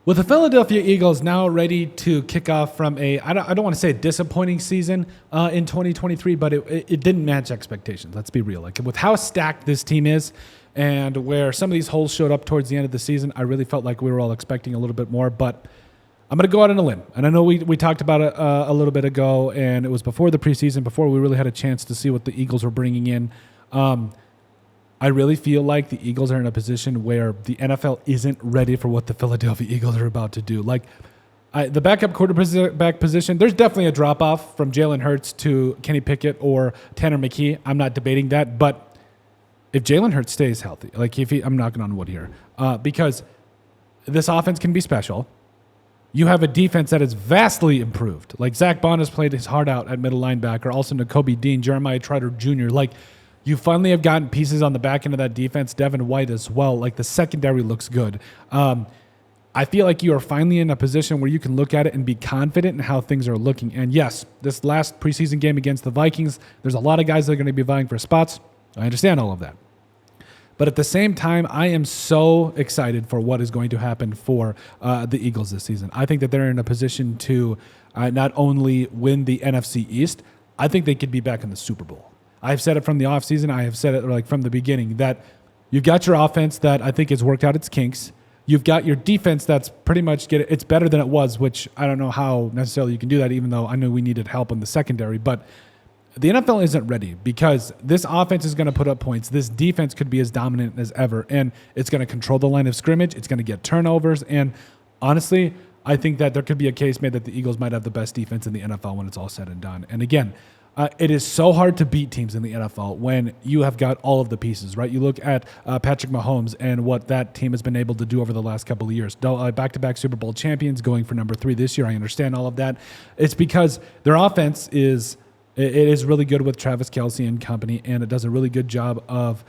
With the Philadelphia Eagles now ready to kick off from I don't want to say a disappointing season in 2023, but it didn't match expectations. Let's be real. Like with how stacked this team is and where some of these holes showed up towards the end of the season, I really felt like we were all expecting a little bit more, but I'm going to go out on a limb. And I know we talked about it a little bit ago, and it was before the preseason, before we really had a chance to see what the Eagles were bringing in. I really feel like the Eagles are in a position where the NFL isn't ready for what the Philadelphia Eagles are about to do. Like the backup quarterback position, there's definitely a drop-off from Jalen Hurts to Kenny Pickett or Tanner McKee. I'm not debating that. But if Jalen Hurts stays healthy, like I'm knocking on wood here, because this offense can be special. You have a defense that is vastly improved. Like Zach Bond has played his heart out at middle linebacker. Also Nakobe Dean, Jeremiah Trotter Jr. Like you finally have gotten pieces on the back end of that defense. Devin White as well. Like the secondary looks good. I feel like you are finally in a position where you can look at it and be confident in how things are looking. And yes, this last preseason game against the Vikings, there's a lot of guys that are going to be vying for spots. I understand all of that. But at the same time, I am so excited for what is going to happen for the Eagles this season. I think that they're in a position to not only win the NFC East, I think they could be back in the Super Bowl. I've said it from the offseason. I have said it like from the beginning that you've got your offense that I think has worked out its kinks. You've got your defense that's pretty much it's better than it was, which I don't know how necessarily you can do that, even though I knew we needed help in the secondary. But the NFL isn't ready because this offense is going to put up points. This defense could be as dominant as ever, and it's going to control the line of scrimmage. It's going to get turnovers. And honestly, I think that there could be a case made that the Eagles might have the best defense in the NFL when it's all said and done. And again, it is so hard to beat teams in the NFL when you have got all of the pieces, right? You look at Patrick Mahomes and what that team has been able to do over the last couple of years. Back-to-back Super Bowl champions, going for number 3 this year. I understand all of that. It's because their offense is really good with Travis Kelce and company, and it does a really good job of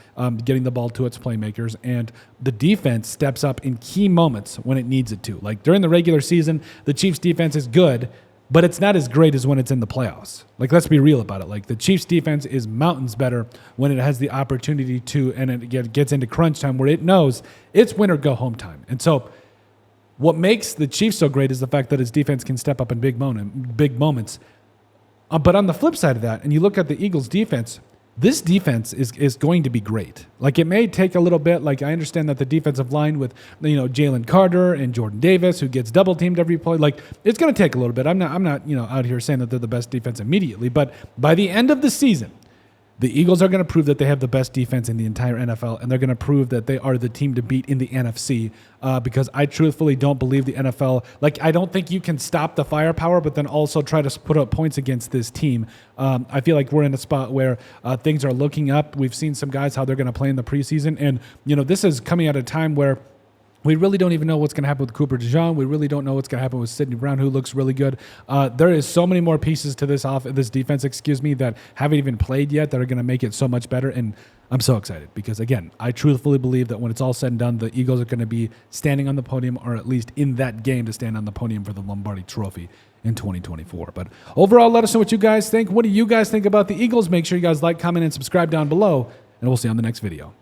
getting the ball to its playmakers. And the defense steps up in key moments when it needs it to. Like during the regular season, the Chiefs' defense is good, but it's not as great as when it's in the playoffs. Like, let's be real about it. Like, the Chiefs' defense is mountains better when it has the opportunity to, and it gets into crunch time where it knows it's win or go home time. And so what makes the Chiefs so great is the fact that its defense can step up in big moments. But on the flip side of that, and you look at the Eagles' defense, this defense is going to be great. Like, it may take a little bit. Like, I understand that the defensive line with, Jalen Carter and Jordan Davis, who gets double teamed every play, like, it's going to take a little bit. I'm not out here saying that they're the best defense immediately, but by the end of the season, the Eagles are going to prove that they have the best defense in the entire NFL, and they're going to prove that they are the team to beat in the NFC because I truthfully don't believe the NFL, I don't think you can stop the firepower, but then also try to put up points against this team. I feel like we're in a spot where things are looking up. We've seen some guys, how they're going to play in the preseason, and, this is coming at a time where we really don't even know what's going to happen with Cooper DeJean. We really don't know what's going to happen with Sidney Brown, who looks really good. There is so many more pieces to this defense, that haven't even played yet that are going to make it so much better. And I'm so excited because, again, I truthfully believe that when it's all said and done, the Eagles are going to be standing on the podium, or at least in that game to stand on the podium for the Lombardi Trophy in 2024. But overall, let us know what you guys think. What do you guys think about the Eagles? Make sure you guys like, comment, and subscribe down below, and we'll see you on the next video.